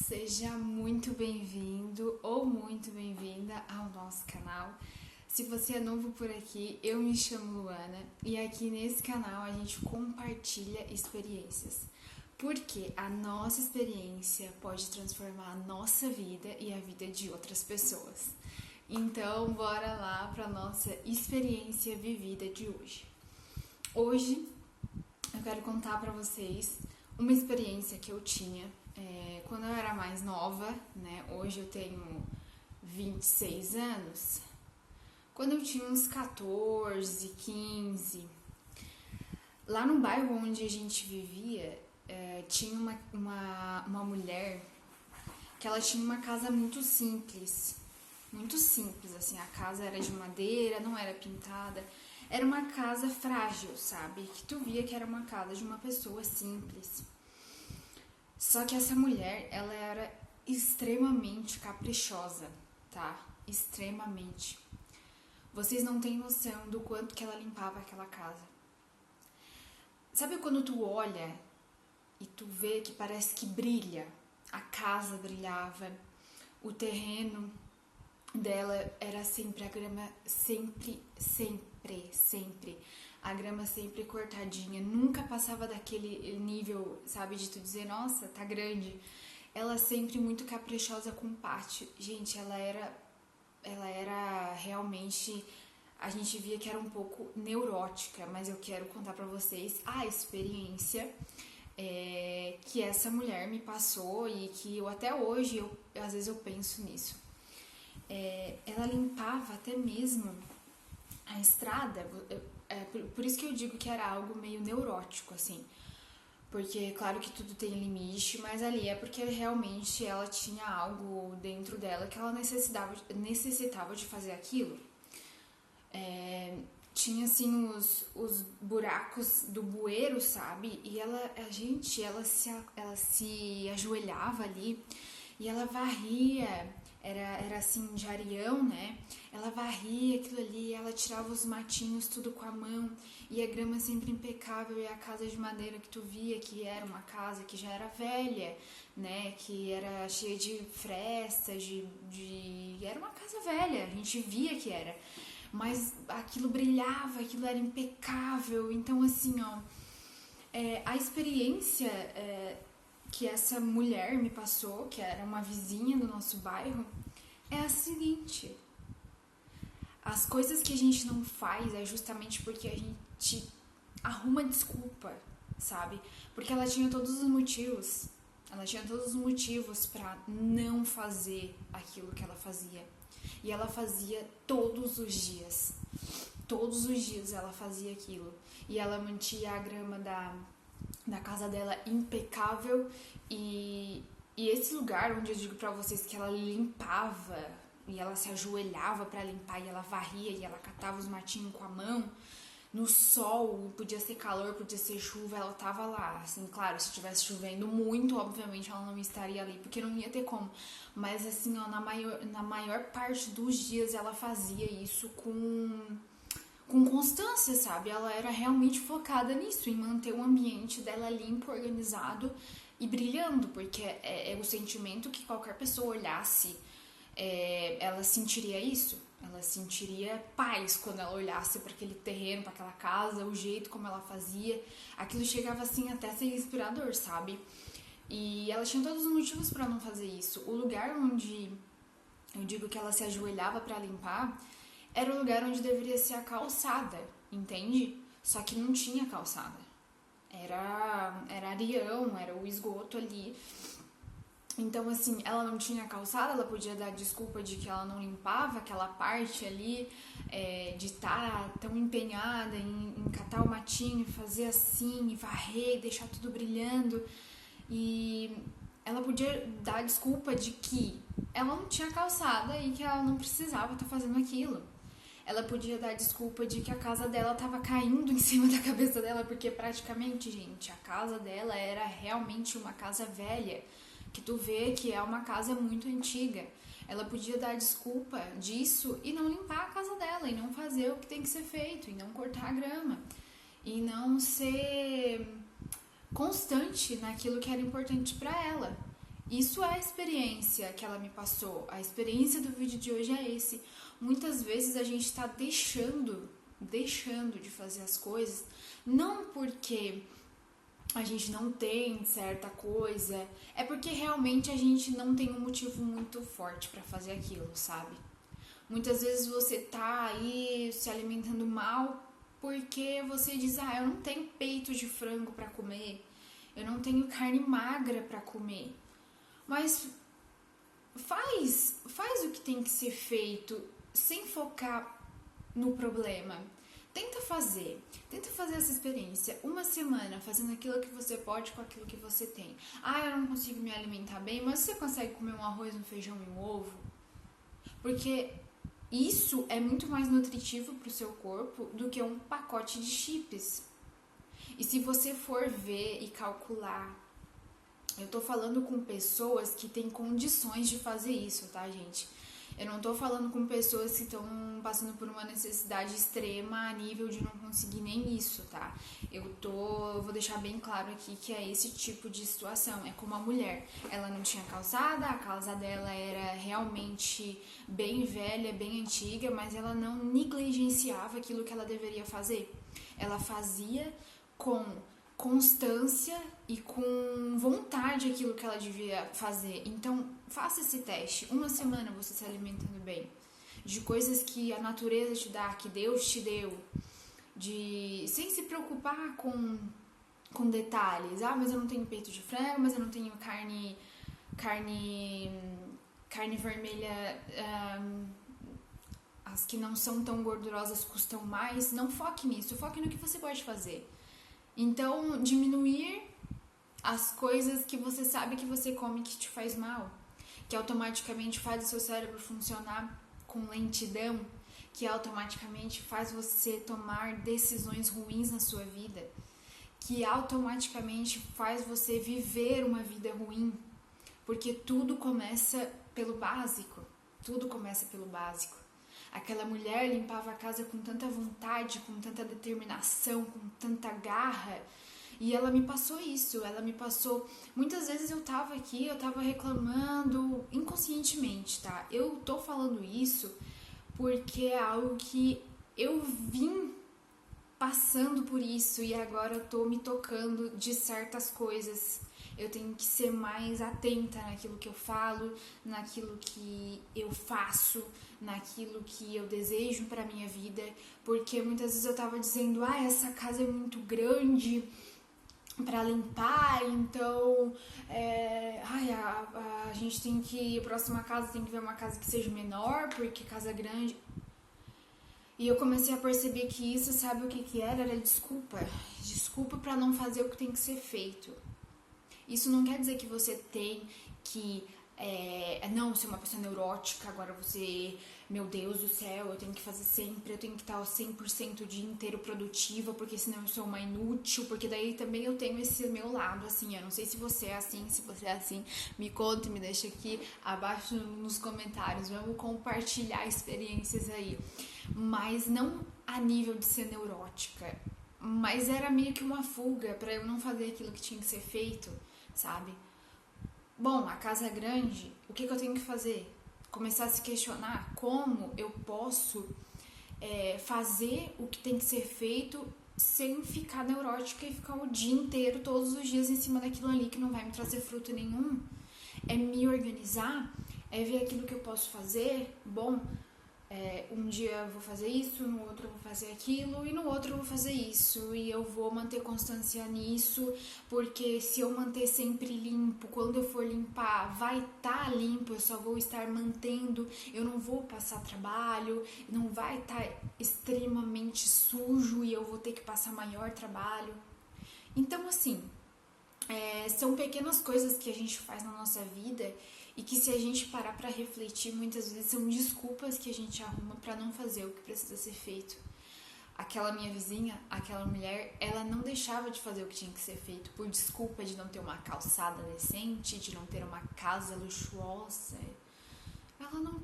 Seja muito bem-vindo ou muito bem-vinda ao nosso canal. Se você é novo por aqui, eu me chamo Luana e aqui nesse canal a gente compartilha experiências. Porque a nossa experiência pode transformar a nossa vida e a vida de outras pessoas. Então, bora lá para a nossa experiência vivida de hoje. Hoje, eu quero contar para vocês uma experiência que eu tinha quando eu era mais nova, né? Hoje eu tenho 26 anos. Quando eu tinha uns 14, 15, lá no bairro onde a gente vivia, tinha uma mulher que ela tinha uma casa muito simples, assim, a casa era de madeira, não era pintada, era uma casa frágil, sabe? Que tu via que era uma casa de uma pessoa simples. Só que essa mulher, ela era extremamente caprichosa, tá? Extremamente. Vocês não têm noção do quanto que ela limpava aquela casa. Sabe quando tu olha e tu vê que parece que brilha? A casa brilhava, o terreno dela era sempre a grama, sempre. A grama sempre cortadinha, nunca passava daquele nível, sabe, de tu dizer, nossa, tá grande. Ela sempre muito caprichosa com o pátio. Gente, ela era realmente, a gente via que era um pouco neurótica, mas eu quero contar pra vocês a experiência que essa mulher me passou e que eu até hoje, às vezes eu penso nisso. Ela limpava até mesmo a estrada, por isso que eu digo que era algo meio neurótico, assim. Porque, claro que tudo tem limite, mas ali é porque realmente ela tinha algo dentro dela que ela necessitava de fazer aquilo. Tinha, assim, os buracos do bueiro, sabe? E ela se ajoelhava ali e ela varria. Era assim, de areião, né? Ela varria aquilo ali, ela tirava os matinhos tudo com a mão, e a grama sempre impecável, e a casa de madeira que tu via que era uma casa que já era velha, né? Que era cheia de frestas, era uma casa velha, a gente via que era. Mas aquilo brilhava, aquilo era impecável, então assim, ó, a experiência que essa mulher me passou, que era uma vizinha do nosso bairro, é a seguinte: as coisas que a gente não faz é justamente porque a gente arruma desculpa, sabe? Porque ela tinha todos os motivos pra não fazer aquilo que ela fazia. E ela fazia todos os dias. Todos os dias ela fazia aquilo. E ela mantinha a grama da casa dela impecável, e esse lugar onde eu digo pra vocês que ela limpava e ela se ajoelhava pra limpar e ela varria e ela catava os matinhos com a mão, no sol, podia ser calor, podia ser chuva, ela tava lá, assim, claro, se estivesse chovendo muito, obviamente ela não estaria ali, porque não ia ter como, mas assim, ó, na maior parte dos dias ela fazia isso com constância, sabe? Ela era realmente focada nisso, em manter o ambiente dela limpo, organizado e brilhando, porque é o sentimento que qualquer pessoa olhasse, ela sentiria isso. Ela sentiria paz quando ela olhasse para aquele terreno, para aquela casa, o jeito como ela fazia. Aquilo chegava assim até a ser inspirador, sabe? E ela tinha todos os motivos para não fazer isso. O lugar onde eu digo que ela se ajoelhava para limpar era o lugar onde deveria ser a calçada, entende? Só que não tinha calçada. Era areião, era o esgoto ali. Então, assim, ela não tinha calçada, ela podia dar desculpa de que ela não limpava aquela parte ali, de estar tão empenhada em catar o matinho, fazer assim, e varrer, deixar tudo brilhando. E ela podia dar desculpa de que ela não tinha calçada e que ela não precisava estar fazendo aquilo. Ela podia dar desculpa de que a casa dela tava caindo em cima da cabeça dela, porque praticamente, gente, a casa dela era realmente uma casa velha, que tu vê que é uma casa muito antiga. Ela podia dar desculpa disso e não limpar a casa dela, e não fazer o que tem que ser feito, e não cortar a grama, e não ser constante naquilo que era importante pra ela. Isso é a experiência que ela me passou. A experiência do vídeo de hoje é esse. Muitas vezes a gente está deixando de fazer as coisas, não porque a gente não tem certa coisa, é porque realmente a gente não tem um motivo muito forte para fazer aquilo, sabe? Muitas vezes você tá aí se alimentando mal porque você diz: "Ah, eu não tenho peito de frango para comer, eu não tenho carne magra para comer". Mas faz o que tem que ser feito sem focar no problema. Tenta fazer essa experiência, uma semana fazendo aquilo que você pode com aquilo que você tem. Ah, eu não consigo me alimentar bem, mas você consegue comer um arroz, um feijão e um ovo? Porque isso é muito mais nutritivo para o seu corpo do que um pacote de chips. E se você for ver e calcular, eu tô falando com pessoas que têm condições de fazer isso, tá, gente? Eu não tô falando com pessoas que estão passando por uma necessidade extrema a nível de não conseguir nem isso, tá? Eu vou deixar bem claro aqui que é esse tipo de situação. É como a mulher, ela não tinha calçada, a casa dela era realmente bem velha, bem antiga, mas ela não negligenciava aquilo que ela deveria fazer. Ela fazia com constância e com vontade aquilo que ela devia fazer. Então, faça esse teste. Uma semana você se alimentando bem, de coisas que a natureza te dá, que Deus te deu, sem se preocupar com detalhes. Ah, mas eu não tenho peito de frango, mas eu não tenho carne vermelha. As que não são tão gordurosas custam mais. Não foque nisso, foque no que você pode fazer. Então, diminuir as coisas que você sabe que você come que te faz mal, que automaticamente faz o seu cérebro funcionar com lentidão, que automaticamente faz você tomar decisões ruins na sua vida, que automaticamente faz você viver uma vida ruim, porque tudo começa pelo básico, tudo começa pelo básico. Aquela mulher limpava a casa com tanta vontade, com tanta determinação, com tanta garra. E ela me passou isso, ela me passou... Muitas vezes eu tava aqui, eu tava reclamando inconscientemente, tá? Eu tô falando isso porque é algo que eu vim passando por isso e agora eu tô me tocando de certas coisas. Eu tenho que ser mais atenta naquilo que eu falo, naquilo que eu faço, naquilo que eu desejo pra minha vida, porque muitas vezes eu tava dizendo: ah, essa casa é muito grande pra limpar, então a gente tem que, a próxima casa tem que ver uma casa que seja menor, porque casa é grande. E eu comecei a perceber que isso, sabe o que era? Era desculpa pra não fazer o que tem que ser feito. Isso não quer dizer que você tem que não ser uma pessoa neurótica, agora você, meu Deus do céu, eu tenho que fazer sempre, eu tenho que estar 100% o dia inteiro produtiva, porque senão eu sou uma inútil, porque daí também eu tenho esse meu lado, assim, eu não sei se você é assim, se você é assim, me conta, me deixa aqui abaixo nos comentários, vamos compartilhar experiências aí, mas não a nível de ser neurótica, mas era meio que uma fuga pra eu não fazer aquilo que tinha que ser feito, sabe? Bom, a casa é grande, o que eu tenho que fazer? Começar a se questionar como eu posso fazer o que tem que ser feito sem ficar neurótica e ficar o dia inteiro, todos os dias em cima daquilo ali que não vai me trazer fruto nenhum. É me organizar, é ver aquilo que eu posso fazer. Bom, um dia eu vou fazer isso, no outro eu vou fazer aquilo e no outro eu vou fazer isso, e eu vou manter constância nisso, porque se eu manter sempre limpo, quando eu for limpar vai estar limpo, eu só vou estar mantendo, eu não vou passar trabalho, não vai estar extremamente sujo e eu vou ter que passar maior trabalho. Então, assim, são pequenas coisas que a gente faz na nossa vida e que, se a gente parar pra refletir, muitas vezes são desculpas que a gente arruma pra não fazer o que precisa ser feito. Aquela minha vizinha, aquela mulher, ela não deixava de fazer o que tinha que ser feito por desculpa de não ter uma calçada decente, de não ter uma casa luxuosa. Ela não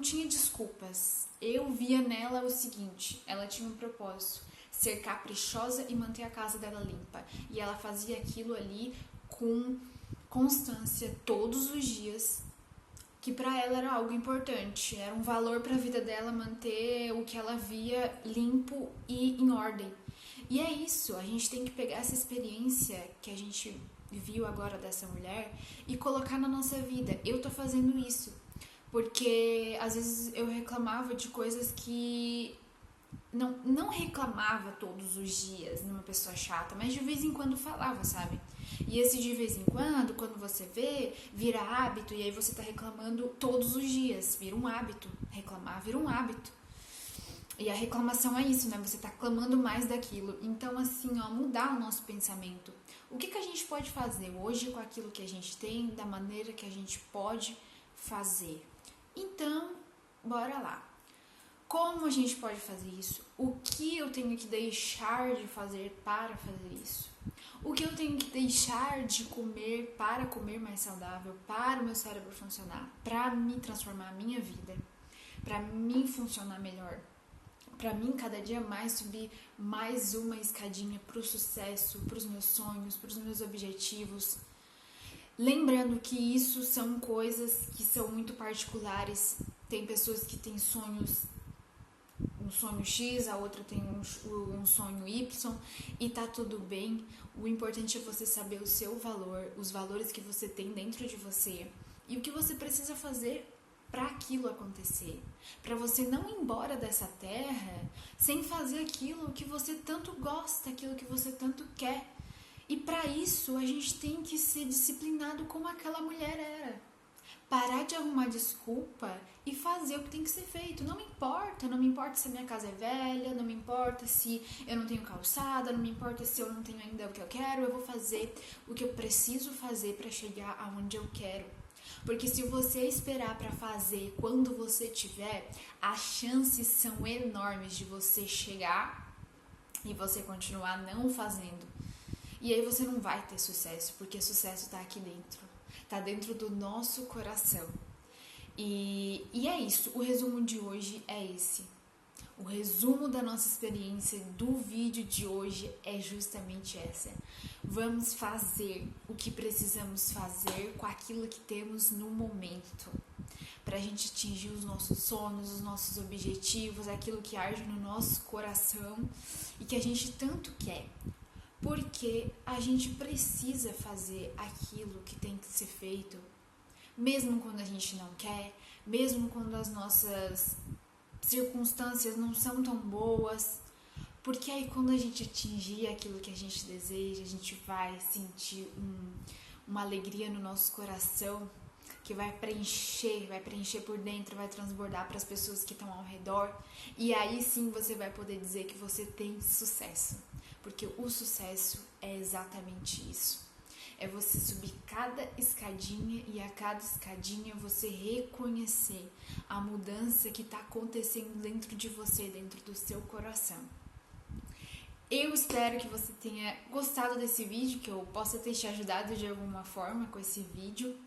tinha desculpas. Eu via nela o seguinte: ela tinha um propósito, ser caprichosa e manter a casa dela limpa. E ela fazia aquilo ali com constância todos os dias, que para ela era algo importante, era um valor para a vida dela manter o que ela via limpo e em ordem. E é isso, a gente tem que pegar essa experiência que a gente viu agora dessa mulher e colocar na nossa vida. Eu tô fazendo isso, porque às vezes eu reclamava de coisas que não reclamava todos os dias numa pessoa chata, mas de vez em quando falava, sabe? E esse de vez em quando você vê, vira hábito, e aí você tá reclamando todos os dias, vira um hábito. Reclamar vira um hábito. E a reclamação é isso, né? Você tá clamando mais daquilo. Então, assim, ó, mudar o nosso pensamento. O que a gente pode fazer hoje com aquilo que a gente tem, da maneira que a gente pode fazer? Então, bora lá. Como a gente pode fazer isso? O que eu tenho que deixar de fazer para fazer isso? O que eu tenho que deixar de comer para comer mais saudável, para o meu cérebro funcionar, para me transformar a minha vida, para mim funcionar melhor, para mim cada dia mais subir mais uma escadinha para o sucesso, para os meus sonhos, para os meus objetivos. Lembrando que isso são coisas que são muito particulares. Tem pessoas que têm sonhos, um sonho X, a outra tem um sonho Y, e tá tudo bem. O importante é você saber o seu valor, os valores que você tem dentro de você e o que você precisa fazer para aquilo acontecer, para você não ir embora dessa terra sem fazer aquilo que você tanto gosta, aquilo que você tanto quer. E para isso a gente tem que ser disciplinado como aquela mulher era. Parar de arrumar desculpa e fazer o que tem que ser feito. Não me importa se a minha casa é velha, não me importa se eu não tenho calçada, não me importa se eu não tenho ainda o que eu quero, eu vou fazer o que eu preciso fazer para chegar aonde eu quero. Porque se você esperar para fazer quando você tiver, as chances são enormes de você chegar e você continuar não fazendo. E aí você não vai ter sucesso, porque sucesso está aqui dentro. Está dentro do nosso coração. E é isso, o resumo de hoje é esse. O resumo da nossa experiência do vídeo de hoje é justamente essa. Vamos fazer o que precisamos fazer com aquilo que temos no momento, para a gente atingir os nossos sonhos, os nossos objetivos, aquilo que arde no nosso coração e que a gente tanto quer. Porque a gente precisa fazer aquilo que tem que ser feito, mesmo quando a gente não quer, mesmo quando as nossas circunstâncias não são tão boas, porque aí quando a gente atingir aquilo que a gente deseja, a gente vai sentir uma alegria no nosso coração que vai preencher por dentro, vai transbordar para as pessoas que estão ao redor, e aí sim você vai poder dizer que você tem sucesso. Porque o sucesso é exatamente isso. É você subir cada escadinha e a cada escadinha você reconhecer a mudança que está acontecendo dentro de você, dentro do seu coração. Eu espero que você tenha gostado desse vídeo, que eu possa ter te ajudado de alguma forma com esse vídeo.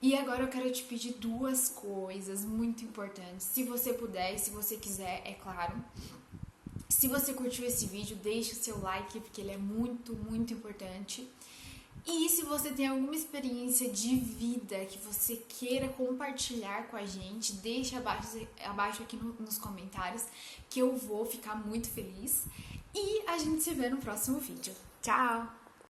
E agora eu quero te pedir duas coisas muito importantes. Se você puder e se você quiser, é claro. Se você curtiu esse vídeo, deixe o seu like, porque ele é muito, muito importante. E se você tem alguma experiência de vida que você queira compartilhar com a gente, deixe abaixo aqui nos comentários, que eu vou ficar muito feliz. E a gente se vê no próximo vídeo. Tchau!